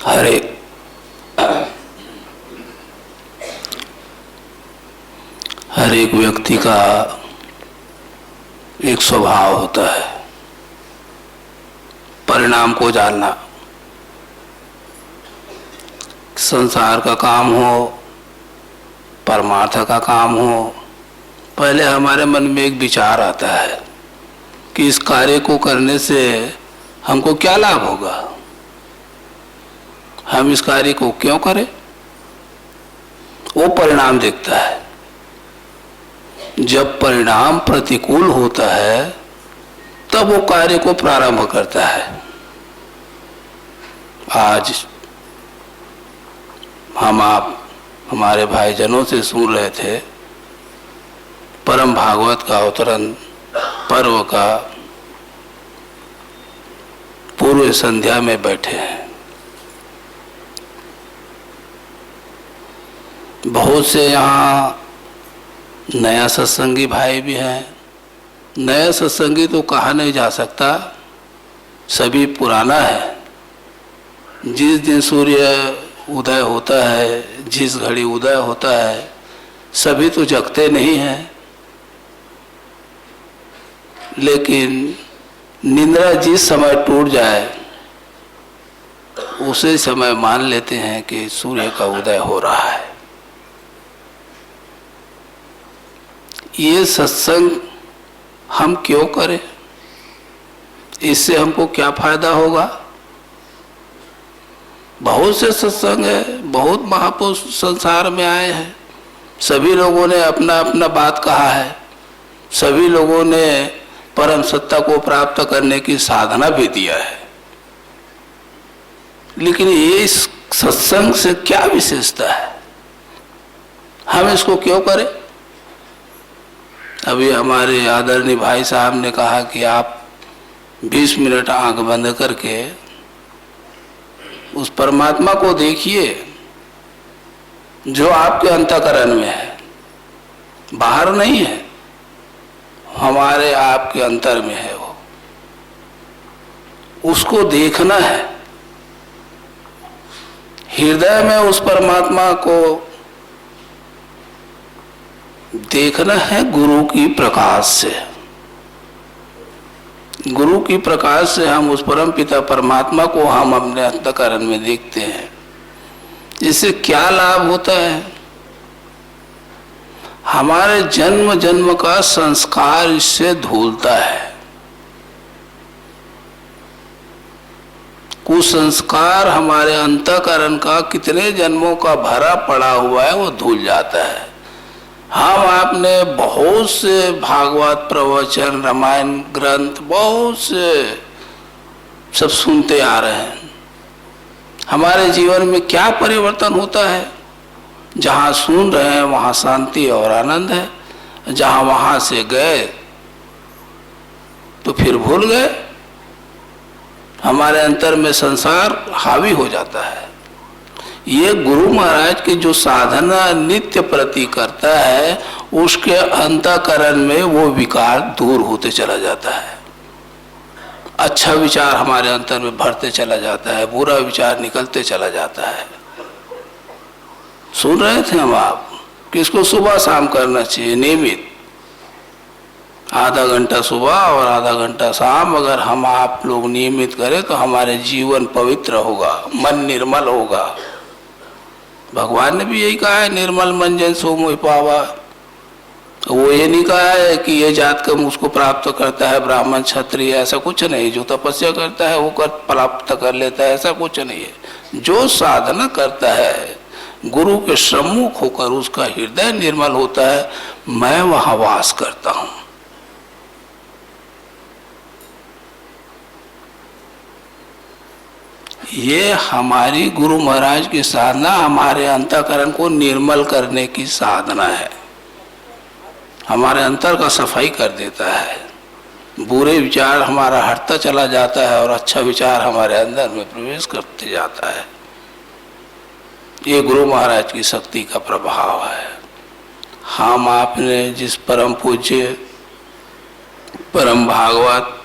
हर एक व्यक्ति का एक स्वभाव होता है परिणाम को जानना। संसार का काम हो, परमार्थ का काम हो, पहले हमारे मन में एक विचार आता है कि इस कार्य को करने से हमको क्या लाभ होगा, हम इस कार्य को क्यों करें। वो परिणाम देखता है। जब परिणाम प्रतिकूल होता है तब वो कार्य को प्रारंभ करता है। आज हम आप हमारे भाईजनों से सुन रहे थे परम भागवत का अवतरण पर्व का, पूर्व संध्या में बैठे हैं। बहुत से यहाँ नया सत्संगी भाई भी हैं। नया सत्संगी तो कहा नहीं जा सकता, सभी पुराना है। जिस दिन सूर्य उदय होता है, जिस घड़ी उदय होता है, सभी तो जगते नहीं हैं, लेकिन निद्रा जिस समय टूट जाए उसी समय मान लेते हैं कि सूर्य का उदय हो रहा है। ये सत्संग हम क्यों करें, इससे हमको क्या फायदा होगा। बहुत से सत्संग है, बहुत महापुरुष संसार में आए हैं, सभी लोगों ने अपना अपना बात कहा है, सभी लोगों ने परम सत्ता को प्राप्त करने की साधना भी दिया है, लेकिन ये इस सत्संग से क्या विशेषता है, हम इसको क्यों करें। अभी हमारे आदरणीय भाई साहब ने कहा कि आप 20 मिनट आंख बंद करके उस परमात्मा को देखिए जो आपके अंतःकरण में है, बाहर नहीं है, हमारे आपके अंतर में है। वो उसको देखना है, हृदय में उस परमात्मा को देखना है गुरु की प्रकाश से। गुरु की प्रकाश से हम उस परम पिता परमात्मा को हम अपने अंतःकरण में देखते हैं। इससे क्या लाभ होता है, हमारे जन्म जन्म का संस्कार इससे धुलता है। कुसंस्कार हमारे अंतःकरण का कितने जन्मों का भरा पड़ा हुआ है वो धुल जाता है। हम आपने बहुत से भागवत प्रवचन, रामायण ग्रंथ, बहुत से सब सुनते आ रहे हैं। हमारे जीवन में क्या परिवर्तन होता है, जहाँ सुन रहे हैं वहाँ शांति और आनंद है, जहाँ वहाँ से गए तो फिर भूल गए, हमारे अंतर में संसार हावी हो जाता है। ये गुरु महाराज की जो साधना नित्य प्रति करता है उसके अंतःकरण में वो विकार दूर होते चला जाता है। अच्छा विचार हमारे अंतर में भरते चला जाता है, बुरा विचार निकलते चला जाता है। सुन रहे थे हम आप कि इसको सुबह शाम करना चाहिए नियमित, आधा घंटा सुबह और आधा घंटा शाम अगर हम आप लोग नियमित करें तो हमारे जीवन पवित्र होगा, मन निर्मल होगा। भगवान ने भी यही कहा है, निर्मल मन जन सो मोहि पावा। वो ये नहीं कहा है कि ये जात कर्म उसको प्राप्त करता है, ब्राह्मण क्षत्रिय, ऐसा कुछ नहीं। जो तपस्या करता है वो प्राप्त कर लेता है, ऐसा कुछ नहीं है। जो साधना करता है गुरु के सम्मुख होकर उसका हृदय निर्मल होता है, मैं वहां वास करता हूं। ये हमारी गुरु महाराज की साधना हमारे अंतःकरण को निर्मल करने की साधना है, हमारे अंतर का सफाई कर देता है। बुरे विचार हमारा हटता चला जाता है और अच्छा विचार हमारे अंदर में प्रवेश करते जाता है। ये गुरु महाराज की शक्ति का प्रभाव है। हम आपने जिस परम पूज्य परम भागवत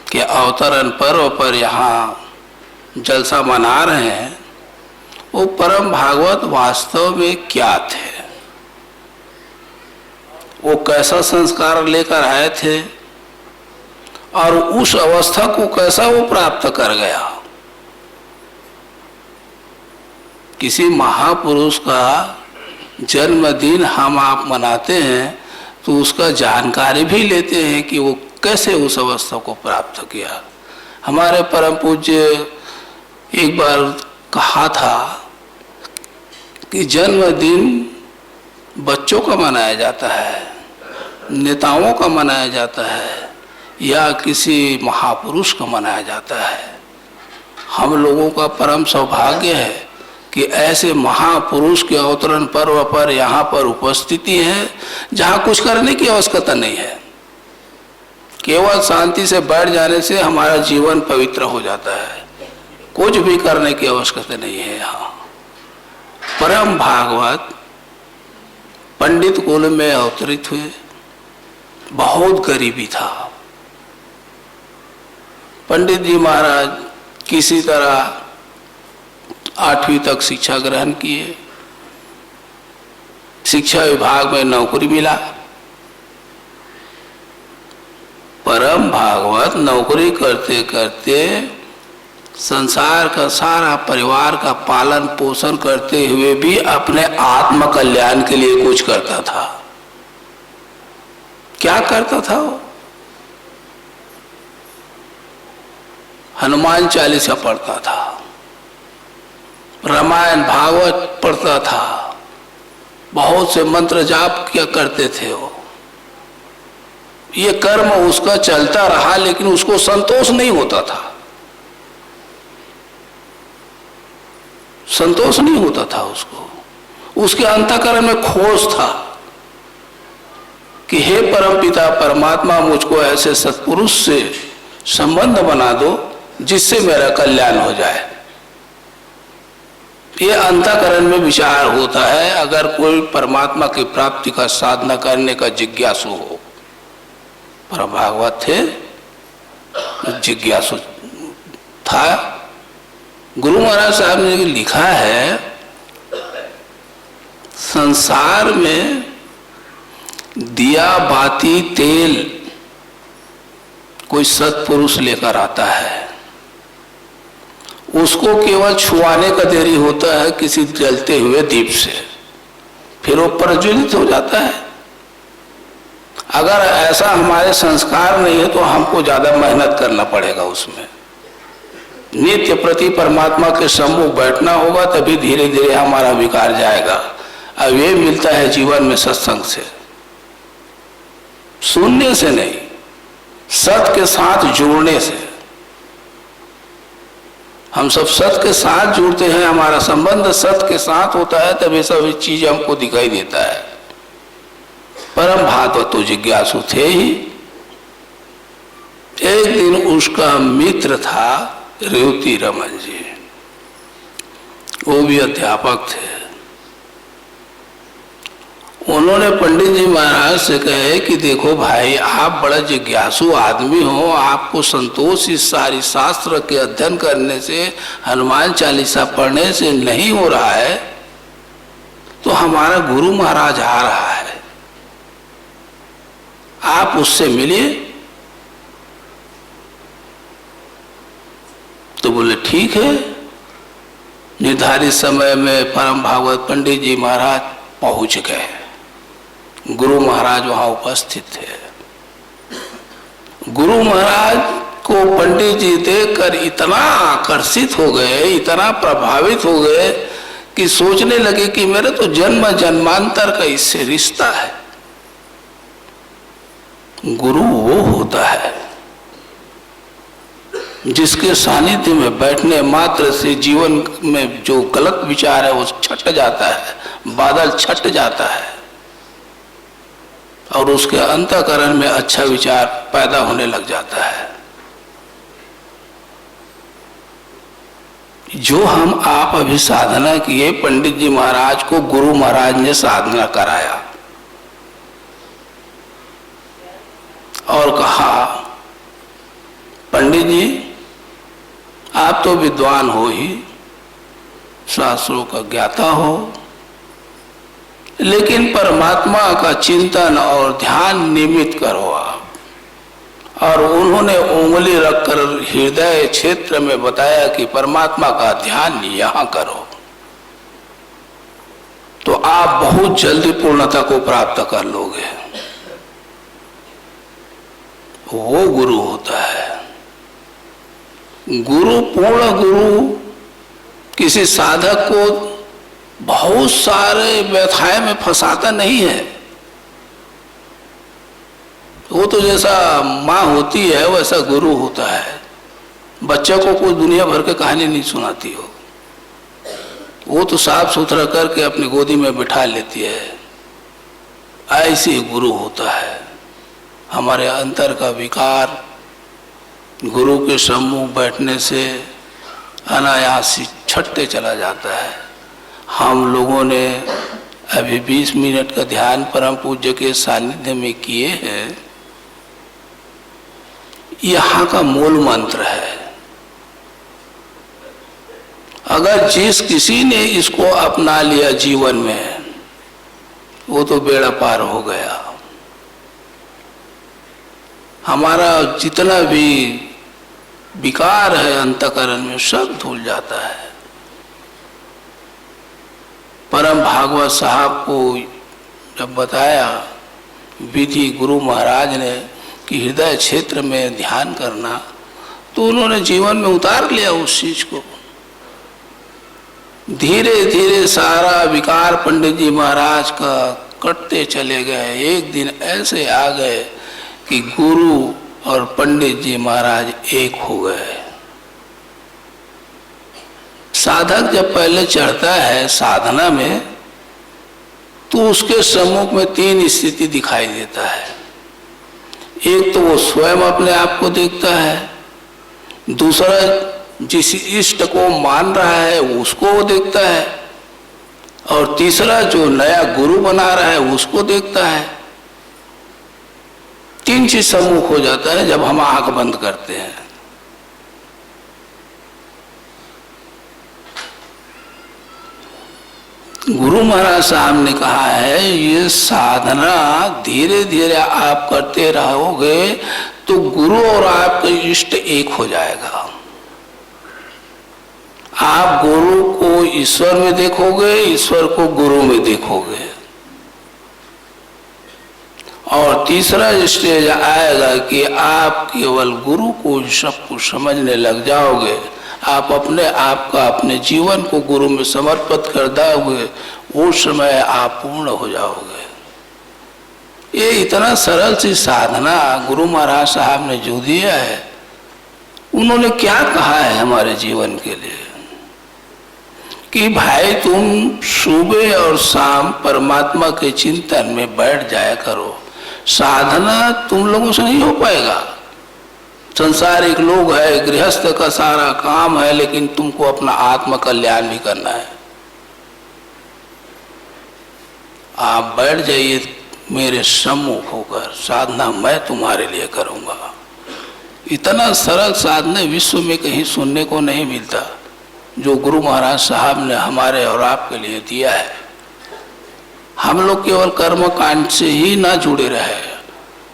के अवतरण पर्व पर यहाँ जलसा मना रहे हैं, वो परम भागवत वास्तव में क्या थे, वो कैसा संस्कार लेकर आए थे और उस अवस्था को कैसा वो प्राप्त कर गया। किसी महापुरुष का जन्मदिन हम आप मनाते हैं तो उसका जानकारी भी लेते हैं कि वो कैसे उस अवस्था को प्राप्त किया। हमारे परम पूज्य एक बार कहा था कि जन्मदिन बच्चों का मनाया जाता है, नेताओं का मनाया जाता है या किसी महापुरुष का मनाया जाता है। हम लोगों का परम सौभाग्य है कि ऐसे महापुरुष के अवतरण पर्व पर यहाँ पर उपस्थिति है जहाँ कुछ करने की आवश्यकता नहीं है। केवल शांति से बैठ जाने से हमारा जीवन पवित्र हो जाता है, कुछ भी करने की आवश्यकता नहीं है। यहाँ परम भागवत पंडित कुल में अवतरित हुए, बहुत गरीबी था। पंडित जी महाराज किसी तरह 8वीं तक शिक्षा ग्रहण किए, शिक्षा विभाग में नौकरी मिला। परम भागवत नौकरी करते करते संसार का सारा परिवार का पालन पोषण करते हुए भी अपने आत्म कल्याण के लिए कुछ करता था। क्या करता था वो? हनुमान चालीसा पढ़ता था, रामायण भागवत पढ़ता था, बहुत से मंत्र जाप किया करते थे वो। ये कर्म उसका चलता रहा लेकिन उसको संतोष नहीं होता था, संतोष नहीं होता था उसको। उसके अंतःकरण में खोज था कि हे परमपिता परमात्मा, मुझको ऐसे सत्पुरुष से संबंध बना दो जिससे मेरा कल्याण हो जाए। ये अंतःकरण में विचार होता है अगर कोई परमात्मा की प्राप्ति का साधना करने का जिज्ञासु हो। पर भागवत थे, जिज्ञासु था। गुरु महाराज साहब ने लिखा है, संसार में दिया बाती तेल कोई सत्पुरुष लेकर आता है, उसको केवल छुआने का देरी होता है किसी जलते हुए दीप से, फिर वो प्रज्वलित हो जाता है। अगर ऐसा हमारे संस्कार नहीं है तो हमको ज्यादा मेहनत करना पड़ेगा उसमें। नित्य प्रति परमात्मा के सम्मुख बैठना होगा, तभी धीरे धीरे हमारा विकार जाएगा। अब ये मिलता है जीवन में सत्संग से, सुनने से नहीं, सत के साथ जुड़ने से। हम सब सत के साथ जुड़ते हैं, हमारा संबंध सत के साथ होता है, तभी सब चीज हमको दिखाई देता है। परम भागवत तो जिज्ञासु थे ही। एक दिन उसका मित्र था रेवती रमन जी, वो भी अध्यापक थे। उन्होंने पंडित जी महाराज से कहे कि देखो भाई, आप बड़ा जिज्ञासु आदमी हो, आपको संतोष इस सारी शास्त्र के अध्ययन करने से, हनुमान चालीसा पढ़ने से नहीं हो रहा है, तो हमारा गुरु महाराज आ रहा है, आप उससे मिलिए। तो बोले ठीक है। निर्धारित समय में परम भागवत पंडित जी महाराज पहुंच गए। गुरु महाराज वहां उपस्थित थे। गुरु महाराज को पंडित जी देखकर इतना आकर्षित हो गए, इतना प्रभावित हो गए कि सोचने लगे कि मेरा तो जन्म जन्मांतर का इससे रिश्ता है। गुरु वो होता है जिसके सानिध्य में बैठने मात्र से जीवन में जो गलत विचार है वो छट जाता है, बादल छट जाता है और उसके अंतःकरण में अच्छा विचार पैदा होने लग जाता है। जो हम आप अभी साधना किए, पंडित जी महाराज को गुरु महाराज ने साधना कराया और कहा, पंडित जी आप तो विद्वान हो ही, शास्त्रों का ज्ञाता हो, लेकिन परमात्मा का चिंतन और ध्यान नियमित करो आप। और उन्होंने उंगली रखकर हृदय क्षेत्र में बताया कि परमात्मा का ध्यान यहां करो, तो आप बहुत जल्दी पूर्णता को प्राप्त कर लोगे। वो गुरु होता है। गुरु, पूर्ण गुरु किसी साधक को बहुत सारे व्यथाएं में फंसाता नहीं है। वो तो जैसा माँ होती है वैसा गुरु होता है। बच्चे को कोई दुनिया भर के कहानी नहीं सुनाती हो, वो तो साफ सुथरा करके अपनी गोदी में बिठा लेती है। ऐसे ही गुरु होता है। हमारे अंतर का विकार गुरु के सम्मुख बैठने से अनायास ही छटते चला जाता है। हम लोगों ने अभी 20 मिनट का ध्यान परम पूज्य के सानिध्य में किए हैं। यहाँ का मूल मंत्र है, अगर जिस किसी ने इसको अपना लिया जीवन में, वो तो बेड़ा पार हो गया। हमारा जितना भी विकार है अंतःकरण में सब धुल जाता है। परम भागवत साहब को जब बताया विधि गुरु महाराज ने कि हृदय क्षेत्र में ध्यान करना, तो उन्होंने जीवन में उतार लिया उस चीज को। धीरे धीरे सारा विकार पंडित जी महाराज का कटते चले गए। एक दिन ऐसे आ गए कि गुरु और पंडित जी महाराज एक हो गए। साधक जब पहले चढ़ता है साधना में, तो उसके सम्मुख में 3 स्थिति दिखाई देता है। एक तो वो स्वयं अपने आप को देखता है, दूसरा जिस इष्ट को मान रहा है उसको वो देखता है, और तीसरा जो नया गुरु बना रहा है उसको देखता है। 3 चीज सम्मुख हो जाता है जब हम आंख बंद करते हैं। गुरु महाराज साहब ने कहा है ये साधना धीरे धीरे आप करते रहोगे तो गुरु और आपका इष्ट एक हो जाएगा। आप गुरु को ईश्वर में देखोगे, ईश्वर को गुरु में देखोगे। और तीसरा स्टेज आएगा कि आप केवल गुरु को सब कुछ समझने लग जाओगे। आप अपने आप का, अपने जीवन को गुरु में समर्पित कर दोगे, उस समय आप पूर्ण हो जाओगे। ये इतना सरल सी साधना गुरु महाराज साहब ने जो दिया है, उन्होंने क्या कहा है हमारे जीवन के लिए कि भाई तुम सुबह और शाम परमात्मा के चिंतन में बैठ जाया करो। साधना तुम लोगों से नहीं हो पाएगा। संसारिक लोग है, गृहस्थ का सारा काम है, लेकिन तुमको अपना आत्म कल्याण भी करना है। आप बैठ जाइए मेरे सम्मुख होकर, साधना मैं तुम्हारे लिए करूंगा। इतना सरल साधना विश्व में कहीं सुनने को नहीं मिलता जो गुरु महाराज साहब ने हमारे और आपके लिए दिया है। हम लोग केवल कर्म कांड से ही ना जुड़े रहे।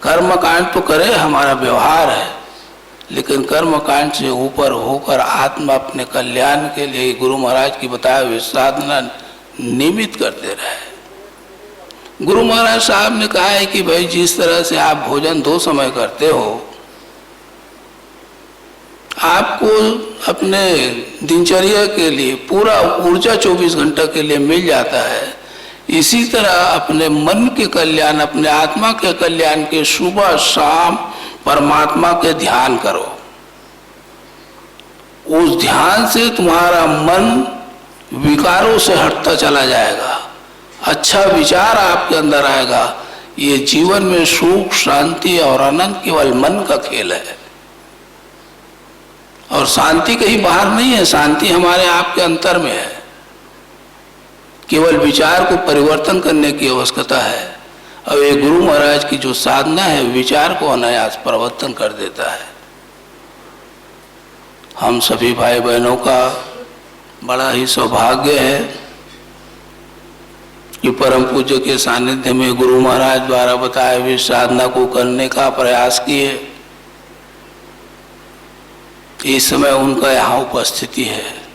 कर्म कांड तो करे, हमारा व्यवहार है, लेकिन कर्म कांड से ऊपर होकर आत्मा अपने कल्याण के लिए गुरु महाराज की बताए हुए साधना नियमित करते रहे। गुरु महाराज साहब ने कहा है कि भाई जिस तरह से आप भोजन 2 समय करते हो, आपको अपने दिनचर्या के लिए पूरा ऊर्जा 24 घंटा के लिए मिल जाता है। इसी तरह अपने मन के कल्याण, अपने आत्मा के कल्याण के सुबह शाम परमात्मा के ध्यान करो। उस ध्यान से तुम्हारा मन विकारों से हटता चला जाएगा, अच्छा विचार आपके अंदर आएगा। ये जीवन में सुख, शांति और आनंद केवल मन का खेल है, और शांति कहीं बाहर नहीं है। शांति हमारे आपके अंतर में है। केवल विचार को परिवर्तन करने की आवश्यकता है, और ये गुरु महाराज की जो साधना है विचार को अनायास परिवर्तन कर देता है। हम सभी भाई बहनों का बड़ा ही सौभाग्य है कि परम पूज्य के सानिध्य में गुरु महाराज द्वारा बताए हुए साधना को करने का प्रयास किए। इस समय उनका यहाँ उपस्थिति है।